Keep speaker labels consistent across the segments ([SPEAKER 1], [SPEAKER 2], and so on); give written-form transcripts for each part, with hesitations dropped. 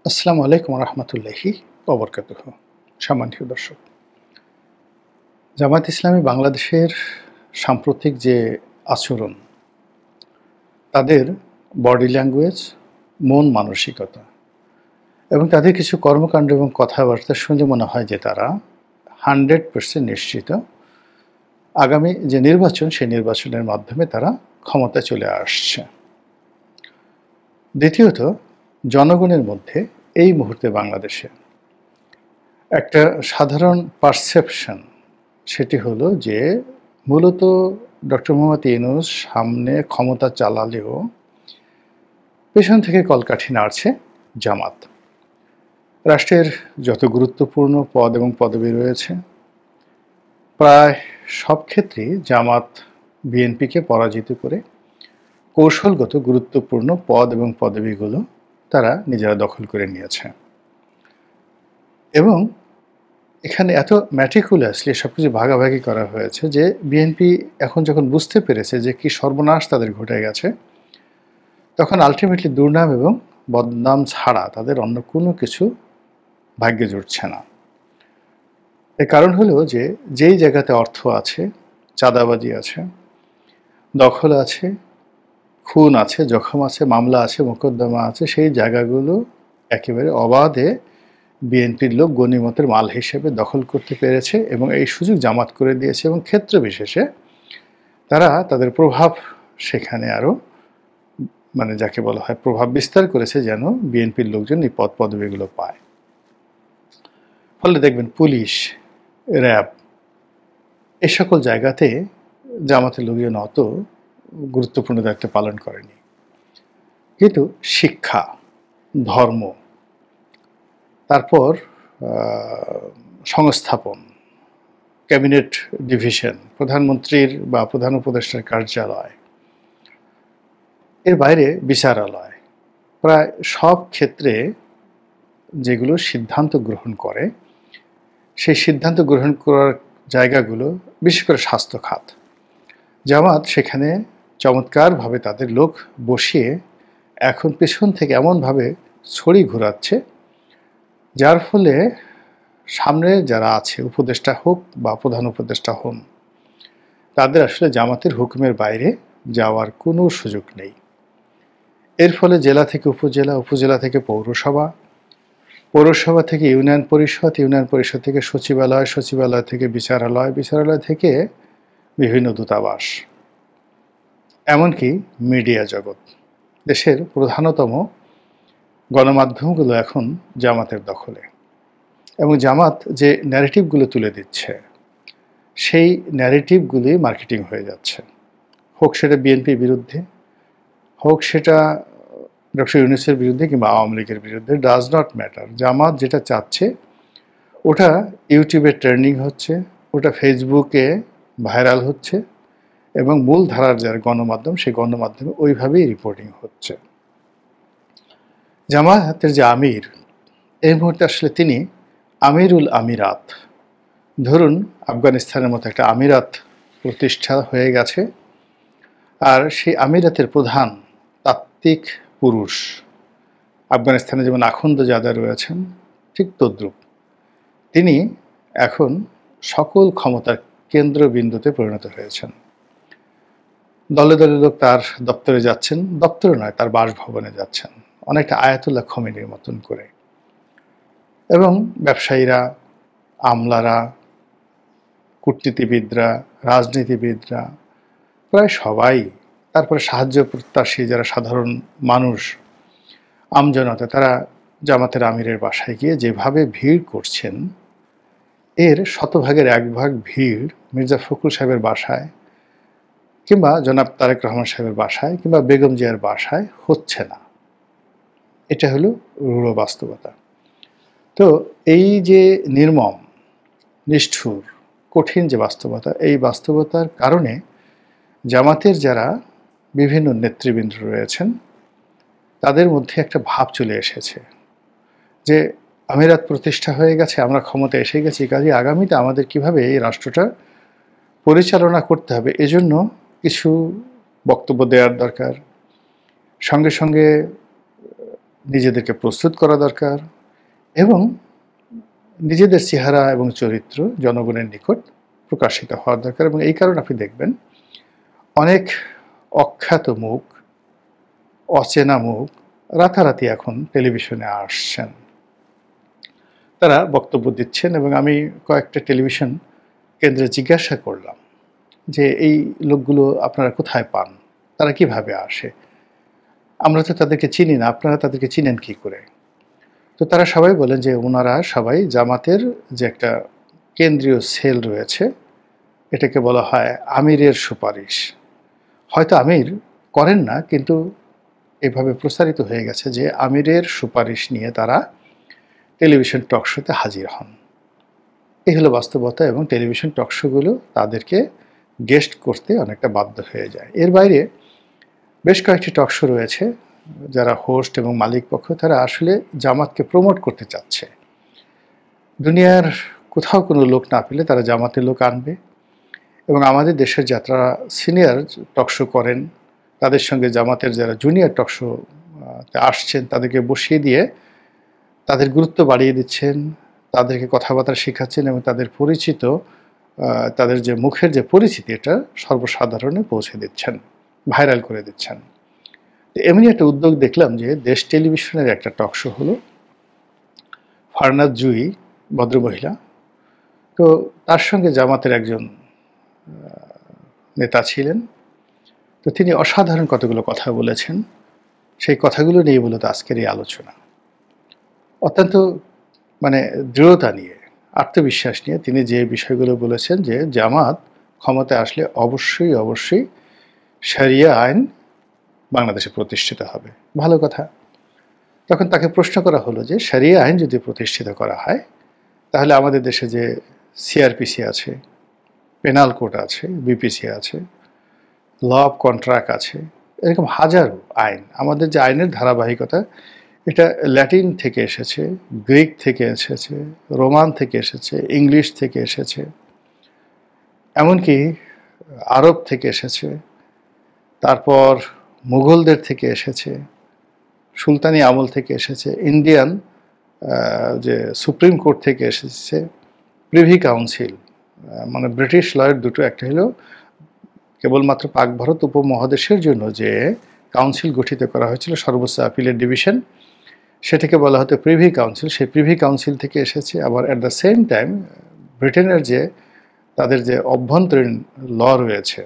[SPEAKER 1] আসসালামু আলাইকুম রহমতুল্লাহি ওবরকাতুহ। সম্মানিত দর্শক, জামায়াত ইসলামী বাংলাদেশের সাম্প্রতিক যে আচরণ, তাদের বডি ল্যাঙ্গুয়েজ, মন মানসিকতা এবং তাদের কিছু কর্মকাণ্ড এবং কথাবার্তা শুনলে মনে হয় যে তারা 100% নিশ্চিত আগামী যে নির্বাচন, সেই নির্বাচনের মাধ্যমে তারা ক্ষমতায় চলে আসছে। দ্বিতীয়ত, জনগণের মধ্যে এই মুহূর্তে বাংলাদেশে একটা সাধারণ পারসেপশন, সেটি হলো যে মূলত ডক্টর মোহাম্মদ ইউনূস সামনে ক্ষমতা চালালেও পেছন থেকে কলকাঠি নাড়ছে জামাত। রাষ্ট্রের যত গুরুত্বপূর্ণ পদ এবং পদবি রয়েছে, প্রায় সব ক্ষেত্রেই জামাত বিএনপিকে পরাজিত করে কৌশলগত গুরুত্বপূর্ণ পদ এবং পদবিগুলো তারা নিজেরা দখল করে নিয়েছে। এবং এখানে এত ম্যাটিকুলাসলি সব কিছু ভাগাভাগি করা হয়েছে যে বিএনপি এখন যখন বুঝতে পেরেছে যে কি সর্বনাশ তাদের ঘটে গেছে, তখন আলটিমেটলি দুর্নাম এবং বদনাম ছাড়া তাদের অন্য কোনো কিছু ভাগ্যে জুটছে না। এর কারণ হলো যে যেই জায়গাতে অর্থ আছে, চাঁদাবাজি আছে, দখল আছে, খুন আছে, জখম আছে, মামলা আছে, মোকদ্দমা আছে, সেই জায়গাগুলো একেবারে অবাধে বিএনপির লোক গনিমতের মাল হিসেবে দখল করতে পেরেছে এবং এই সুযোগ জামাত করে দিয়েছে এবং ক্ষেত্র বিশেষে তারা তাদের প্রভাব সেখানে আরও যাকে বলা হয় প্রভাব বিস্তার করেছে যেন বিএনপির লোকজন এই পদ পদবিগুলো পায়। ফলে দেখবেন পুলিশ, র্যাব, এই সকল জায়গাতে জামাতের লোকজন অত গুরুত্বপূর্ণ দায়িত্ব পালন করেনি। কিন্তু শিক্ষা, ধর্ম, তারপর সংস্থাপন, ক্যাবিনেট ডিভিশন, প্রধানমন্ত্রীর বা প্রধান উপদেষ্টার কার্যালয়, এর বাইরে বিচারালয়, প্রায় সব ক্ষেত্রে যেগুলো সিদ্ধান্ত গ্রহণ করে, সেই সিদ্ধান্ত গ্রহণ করার জায়গাগুলো বিশেষ করে স্বাস্থ্য খাত, জামাত সেখানে চমৎকারভাবে তাদের লোক বসিয়ে এখন পেছন থেকে এমনভাবে ছড়ি ঘোরাচ্ছে, যার ফলে সামনে যারা আছে, উপদেষ্টা হোক বা প্রধান উপদেষ্টা হন, তাদের আসলে জামাতের হুকুমের বাইরে যাওয়ার কোনো সুযোগ নেই। এর ফলে জেলা থেকে উপজেলা, উপজেলা থেকে পৌরসভা, পৌরসভা থেকে ইউনিয়ন পরিষদ, ইউনিয়ন পরিষদ থেকে সচিবালয়, সচিবালয় থেকে বিচারালয়, বিচারালয় থেকে বিভিন্ন দূতাবাস, এমনকি মিডিয়া জগৎ, দেশের প্রধানতম গণমাধ্যমগুলো এখন জামাতের দখলে। এবং জামাত যে ন্যারেটিভগুলো তুলে দিচ্ছে, সেই ন্যারেটিভগুলি মার্কেটিং হয়ে যাচ্ছে, হোক সেটা বিএনপির বিরুদ্ধে, হোক সেটা ডক্টর ইউনূসের বিরুদ্ধে কিংবা আওয়ামী লীগের বিরুদ্ধে, ডাজ নট ম্যাটার। জামাত যেটা চাচ্ছে ওটা ইউটিউবে ট্রেন্ডিং হচ্ছে, ওটা ফেসবুকে ভাইরাল হচ্ছে এবং মূল ধারার যারা গণমাধ্যম, সেই গণমাধ্যমে ওইভাবেই রিপোর্টিং হচ্ছে। জামায়াতের যে আমির, এই মুহূর্তে আসলে তিনি আমিরুল আমিরাত। ধরুন আফগানিস্তানের মতো একটা আমিরাত প্রতিষ্ঠা হয়ে গেছে, আর সেই আমিরাতের প্রধান তাত্ত্বিক পুরুষ, আফগানিস্তানে যেমন আখুন্দজাদা রয়েছেন, ঠিক তদ্রূপ তিনি এখন সকল ক্ষমতার কেন্দ্রবিন্দুতে পরিণত হয়েছেন। দলে দলে লোক তার দপ্তরে যাচ্ছেন, দপ্তরে নয়, তার বাসভবনে যাচ্ছেন, অনেকটা আয়াতুল্লাহ খোমেনির মতন করে। এবং ব্যবসায়ীরা, আমলারা, কূটনীতিবিদরা, রাজনীতিবিদরা, প্রায় সবাই, তারপরে সাহায্য প্রত্যাশী যারা সাধারণ মানুষ, আমজনতা, তারা জামাতের আমিরের বাসায় গিয়ে যেভাবে ভিড় করছেন, এর শতভাগের 1 ভাগ ভিড় মির্জা ফখরুল সাহেবের বাসায় কিংবা জনাব তারেক রহমান সাহেবের বাসায় কিংবা বেগম জিয়ার বাসায় হচ্ছে না। এটা হলো রূঢ় বাস্তবতা। তো এই যে নির্মম, নিষ্ঠুর, কঠিন যে বাস্তবতা, এই বাস্তবতার কারণে জামাতের যারা বিভিন্ন নেতৃবৃন্দ রয়েছেন, তাদের মধ্যে একটা ভাব চলে এসেছে যে আমিরাত প্রতিষ্ঠা হয়ে গেছে, আমরা ক্ষমতায় এসে গেছি, কাজে আগামীতে আমাদের কিভাবে এই রাষ্ট্রটা পরিচালনা করতে হবে, এজন্য কিছু বক্তব্য দেওয়ার দরকার। সঙ্গে সঙ্গে নিজেদেরকে প্রস্তুত করা দরকার এবং নিজেদের চেহারা এবং চরিত্র জনগণের নিকট প্রকাশিত হওয়া দরকার। এবং এই কারণে আপনি দেখবেন অনেক অখ্যাত মুখ, অচেনা মুখ রাতারাতি এখন টেলিভিশনে আসছেন, তারা বক্তব্য দিচ্ছেন। এবং আমি কয়েকটা টেলিভিশন কেন্দ্রে জিজ্ঞাসা করলাম যে এই লোকগুলো আপনারা কোথায় পান, তারা কিভাবে আসে, আমরা তো তাদেরকে চিনি না, আপনারা তাদেরকে চিনেন কি করে? তো তারা সবাই বলেন যে ওনারা সবাই জামাতের যে একটা কেন্দ্রীয় সেল রয়েছে, এটাকে বলা হয় আমিরের সুপারিশ। হয়তো আমির করেন না, কিন্তু এভাবে প্রচারিত হয়ে গেছে যে আমিরের সুপারিশ নিয়ে তারা টেলিভিশন টকশোতে হাজির হন। এই হলো বাস্তবতা। এবং টেলিভিশন টকশোগুলো তাদেরকে গেস্ট করতে অনেকটা বাধ্য হয়ে যায়। এর বাইরে বেশ কয়েকটি টকশো রয়েছে যারা হোস্ট এবং মালিক পক্ষ, তারা আসলে জামাতকে প্রমোট করতে চাচ্ছে। দুনিয়ার কোথাও কোনো লোক না পেলে তারা জামাতের লোক আনবে। এবং আমাদের দেশের যারা সিনিয়র টকশো করেন, তাদের সঙ্গে জামাতের যারা জুনিয়র টকশো আসছেন তাদেরকে বসিয়ে দিয়ে তাদের গুরুত্ব বাড়িয়ে দিচ্ছেন, তাদেরকে কথাবার্তা শেখাচ্ছেন এবং তাদের পরিচিত, তাদের যে মুখের যে পরিচিতি, এটা সর্বসাধারণে পৌঁছে দিচ্ছেন, ভাইরাল করে দিচ্ছেন। এমনি একটা উদ্যোগ দেখলাম যে দেশ টেলিভিশনের একটা টকশো হলো, ফারনাজ জুই ভদ্রমহিলা, তো তার সঙ্গে জামাতের একজন নেতা ছিলেন। তো তিনি অসাধারণ কতগুলো কথা বলেছেন, সেই কথাগুলো নিয়ে মূলত আজকের এই আলোচনা। অত্যন্ত দৃঢ়তা নিয়ে, আত্মবিশ্বাস নিয়ে তিনি যে বিষয়গুলো বলেছেন যে জামাত ক্ষমতায় আসলে অবশ্যই অবশ্যই শরিয়া আইন বাংলাদেশে প্রতিষ্ঠিত হবে। ভালো কথা। তখন তাকে প্রশ্ন করা হলো যে শরিয়া আইন যদি প্রতিষ্ঠিত করা হয়, তাহলে আমাদের দেশে যে সিআরপিসি আছে, পেনাল কোড আছে, বিপিসি আছে, ল অফ কন্ট্রাক্ট আছে, এরকম হাজারো আইন, আমাদের যে আইনের ধারাবাহিকতা, এটা ল্যাটিন থেকে এসেছে, গ্রিক থেকে এসেছে, রোমান থেকে এসেছে, ইংলিশ থেকে এসেছে, এমনকি আরব থেকে এসেছে, তারপর মুঘলদের থেকে এসেছে, সুলতানি আমল থেকে এসেছে, ইন্ডিয়ান যে সুপ্রিম কোর্ট থেকে এসেছে, প্রিভি কাউন্সিল, ব্রিটিশ লয়ের দুটো, একটা হলো কেবলমাত্র পাক ভারত উপমহাদেশের জন্য যে কাউন্সিল গঠিত করা হয়েছিল, সর্বোচ্চ আপিলের ডিভিশন, সেটাকে বলা হতো প্রিভি কাউন্সিল। সেই প্রিভি কাউন্সিল থেকে এসেছে। আবার অ্যাট দ্য সেম টাইম ব্রিটেনের যে তাদের যে অভ্যন্তরীণ ল রয়েছে,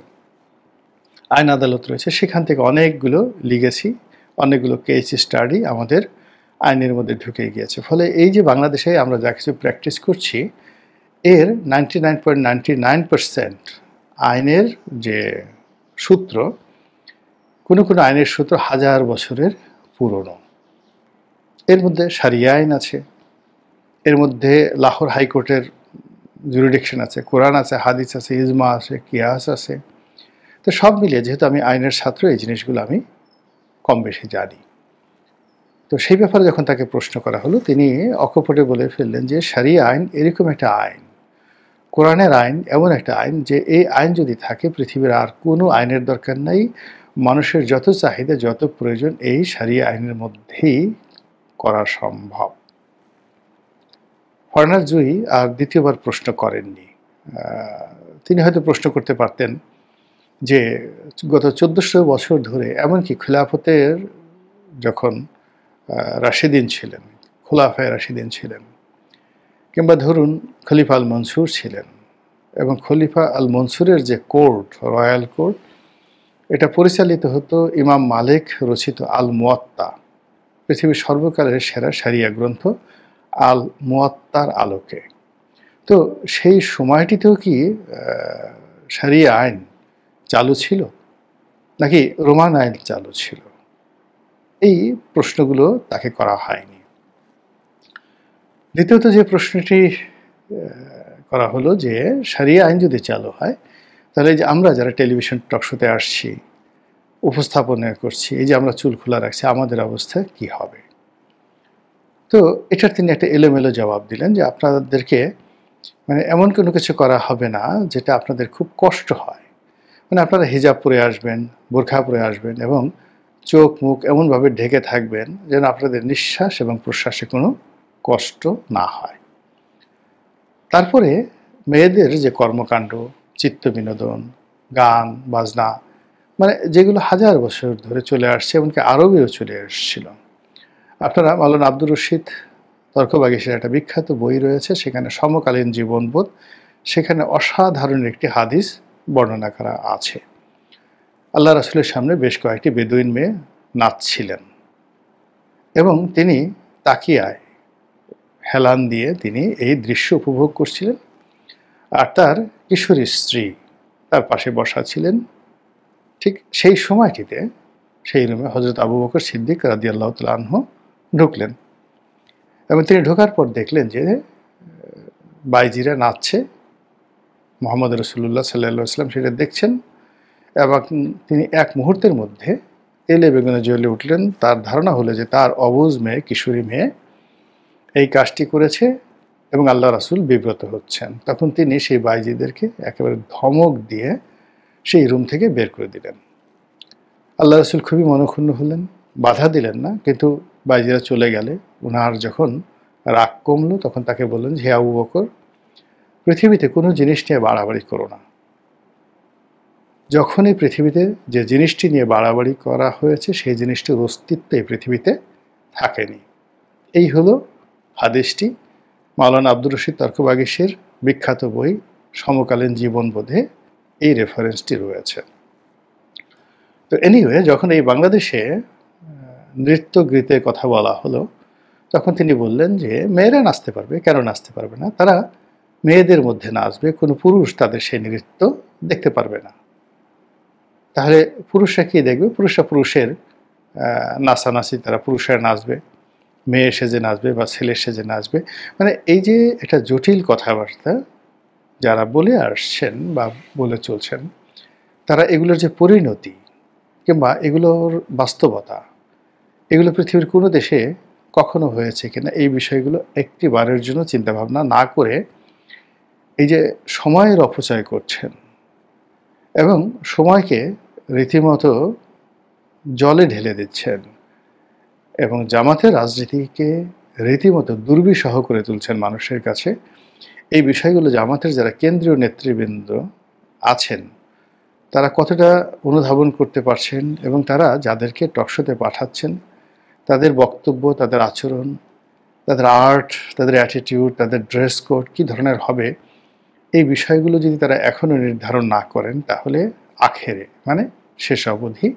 [SPEAKER 1] আইন আদালত রয়েছে, সেখান থেকে অনেকগুলো লিগেসি, অনেকগুলো কেস স্টাডি আমাদের আইনের মধ্যে ঢুকে গিয়েছে। ফলে এই যে বাংলাদেশে আমরা যা কিছু প্র্যাকটিস করছি, এর 99.99% আইনের যে সূত্র, কোনো কোনো আইনের সূত্র হাজার বছরের পুরনো। এর মধ্যে শরিয়া আইন আছে, এর মধ্যে লাহোর হাইকোর্টের জুরিডিকশন আছে, কোরআন আছে, হাদিস আছে, ইজমা আছে, কিয়াস আছে। তো সব মিলিয়ে যেহেতু আমি আইনের ছাত্র, এই জিনিসগুলো আমি কম বেশি জানি। তো সেই ব্যাপারে যখন তাকে প্রশ্ন করা হলো, তিনি অকপটে বলে ফেললেন যে শরিয়া আইন এরকম একটা আইন, কোরআনের আইন এমন একটা আইন যে এই আইন যদি থাকে, পৃথিবীর আর কোনো আইনের দরকার নাই। মানুষের যত চাহিদা, যত প্রয়োজন, এই শরিয়া আইনের মধ্যেই করা সম্ভব। ফারনাজ জুই আর দ্বিতীয়বার প্রশ্ন করেননি। তিনি হয়তো প্রশ্ন করতে পারতেন যে গত 1400 বছর ধরে, এমনকি খিলাফতের যখন রাশিদিন ছিলেন, খোলাফায়ে রাশিদিন ছিলেন, কিংবা ধরুন খলিফা আল মনসুর ছিলেন, এবং খলিফা আল মনসুরের যে কোর্ট, রয়্যাল কোর্ট, এটা পরিচালিত হতো ইমাম মালিক রচিত আল মুয়াত্তা, পৃথিবীর সর্বকালের সেরা শরিয়া গ্রন্থ আল মুয়াত্তার আলোকে। তো সেই সময়টিতেও কি শরিয়া আইন চালু ছিল, নাকি রোমান আইন চালু ছিল? এই প্রশ্নগুলো তাকে করা হয়নি। দ্বিতীয়ত যে প্রশ্নটি করা হলো যে শরিয়া আইন যদি চালু হয়, তাহলে যে আমরা যারা টেলিভিশন টকশোতে আসছি, উপস্থাপনা করছি, এই যে আমরা চুল খোলা রাখছি, আমাদের অবস্থা কি হবে? তো এটার তিনি একটা এলোমেলো জবাব দিলেন যে আপনাদেরকে এমন কোনো কিছু করা হবে না যেটা আপনাদের খুব কষ্ট হয়। আপনারা হিজাব পরে আসবেন, বোরখা পরে আসবেন এবং চোখ মুখ এমনভাবে ঢেকে থাকবেন যেন আপনাদের নিঃশ্বাস এবং প্রশ্বাসে কোনো কষ্ট না হয়। তারপরে মেয়েদের যে কর্মকাণ্ড, চিত্ত বিনোদন, গান বাজনা, মানে যেগুলো হাজার বছর ধরে চলে আসছে, এমনকি আরবেও চলে এসেছিল। আপনারা মাওলানা আব্দুর রশিদ তর্কবাগীশের একটা বিখ্যাত বই রয়েছে, সেখানে সমকালীন জীবনবোধ, সেখানে অসাধারণ একটি হাদিস বর্ণনা করা আছে। আল্লাহ রাসূলের সামনে বেশ কয়েকটি বেদুইন মেয়ে নাচছিলেন এবং তিনি তাকিয়ায় হেলান দিয়ে তিনি এই দৃশ্য উপভোগ করছিলেন, আর তার কিশোরী স্ত্রী তার পাশে বসা ছিলেন। ঠিক সেই সময়টিতে সেই রুমে হযরত আবু বকর সিদ্দিক রাদিয়াল্লাহু তাআলা আনহু ঢুকলেন এবং তিনি ঢোকার পর দেখলেন যে বাইজিরা নাচছে। মুহাম্মদ রাসূলুল্লাহ সাল্লাল্লাহু আলাইহি ওয়াসাল্লাম সেটা দেখছেন এবং তিনি এক মুহূর্তের মধ্যে তেলে বেগুনে জ্বলে উঠলেন। তার ধারণা হলো যে তার অবুঝ মেয়ে, কিশোরী মেয়ে এই কাজটি করেছে এবং আল্লাহ রাসূল বিব্রত হচ্ছেন। তখন তিনি সেই বাইজিদেরকে একেবারে ধমক দিয়ে সেই রুম থেকে বের করে দিলেন। আল্লাহ রাসূল খুবই মনঃক্ষুণ্ণ হলেন, বাধা দিলেন না, কিন্তু বাইজিরা চলে গেলে ওনার যখন রাগ কমলো তখন তাকে বললেন যে, হে আবু বকর, পৃথিবীতে কোনো জিনিস নিয়ে বাড়াবাড়ি করো না। যখনই পৃথিবীতে যে জিনিসটি নিয়ে বাড়াবাড়ি করা হয়েছে সেই জিনিসটির অস্তিত্ব এই পৃথিবীতে থাকেনি। এই হলো হাদিসটি। মাওলানা আব্দুর রশিদ তর্কবাগীশের বিখ্যাত বই সমকালীন জীবনবোধে এই রেফারেন্সটি রয়েছে। তো এনিওয়ে, যখন এই বাংলাদেশে নৃত্য গীতের কথা বলা হলো তখন তিনি বললেন যে মেয়েরা নাচতে পারবে, কেন নাচতে পারবে না? তারা মেয়েদের মধ্যে নাচবে, কোনো পুরুষ তাদের সেই নৃত্য দেখতে পারবে না। তাহলে পুরুষরা কি দেখবে? পুরুষরা পুরুষের নাচানাচি, তারা পুরুষরা নাচবে, মেয়ে সেজে নাচবে বা ছেলে সেজে নাচবে। মানে এই যে একটা জটিল কথাবার্তা যারা বলে আসছেন বা বলে চলছেন, তারা এগুলোর যে পরিণতি কিংবা এগুলোর বাস্তবতা, এগুলো পৃথিবীর কোনো দেশে কখনো হয়েছে কিনা এই বিষয়গুলো একটি বারের জন্য চিন্তাভাবনা না করে এই যে সময়ের অপচয় করছেন এবং সময়কে রীতিমতো জলে ঢেলে দিচ্ছেন এবং জামাতের রাজনীতিকে রীতিমতো দুর্বিষহ করে তুলছেন মানুষের কাছে। এই বিষয়গুলো জামাতের যারা কেন্দ্রীয় নেতৃবৃন্দ আছেন তারা কতটা অনুধাবন করতে পারছেন এবং তারা যাদেরকে টকশোতে পাঠাচ্ছেন তাদের বক্তব্য, তাদের আচরণ, তাদের আর্ট, তাদের অ্যাটিটিউড, তাদের ড্রেস কোড কী ধরনের হবে, এই বিষয়গুলো যদি তারা এখনও নির্ধারণ না করেন তাহলে আখেরে মানে শেষ অবধি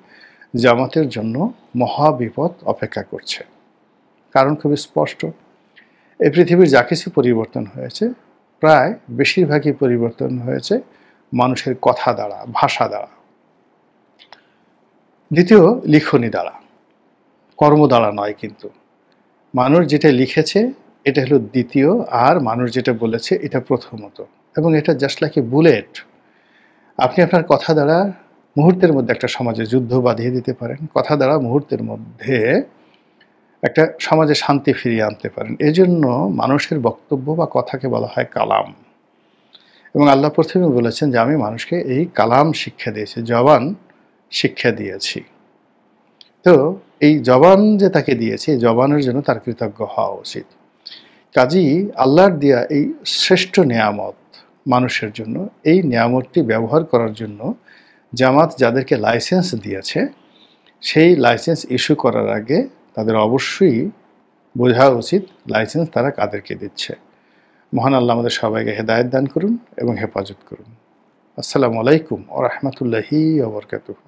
[SPEAKER 1] জামাতের জন্য মহা বিপদ অপেক্ষা করছে। কারণ খুবই স্পষ্ট, এই পৃথিবীর যা কিছু পরিবর্তন হয়েছে প্রায় বেশিরভাগই পরিবর্তন হয়েছে মানুষের কথা দ্বারা, ভাষা দ্বারা, দ্বিতীয় লিখনি দ্বারা, কর্ম দ্বারা নয়। কিন্তু মানুষ যেটা লিখেছে এটা হলো দ্বিতীয়, আর মানুষ যেটা বলেছে এটা প্রথমত, এবং এটা জাস্ট লাইক এ বুলেট। আপনি আপনার কথা দ্বারা মুহূর্তের মধ্যে একটা সমাজে যুদ্ধ বাঁধিয়ে দিতে পারেন, কথা দ্বারা মুহূর্তের মধ্যে একটা সমাজে শান্তি ফিরিয়ে আনতে পারেন। এজন্য মানুষের বক্তব্য বা কথাকে বলা হয় কালাম, এবং আল্লাহ প্রথমে বলেছেন যে আমি মানুষকে এই কালাম শিক্ষা দিয়েছি, জবান শিক্ষা দিয়েছি। তো এই জবান যে তাকে দিয়েছে, এই জবানের জন্য তার কৃতজ্ঞ হওয়া উচিত। কাজেই আল্লাহর দেয়া এই শ্রেষ্ঠ নেয়ামত মানুষের জন্য, এই নেয়ামতটি ব্যবহার করার জন্য জামাত যাদেরকে লাইসেন্স দিয়েছে সেই লাইসেন্স ইস্যু করার আগে তাদের অবশ্যই বোঝা উচিত লাইসেন্স তারা কাদেরকে দিচ্ছে। মহান আল্লাহ আমাদের সবাইকে হেদায়েত দান করুন এবং হেফাজত করুন। আসসালামু আলাইকুম ওয়া রাহমাতুল্লাহি ওয়া বারাকাতুহু।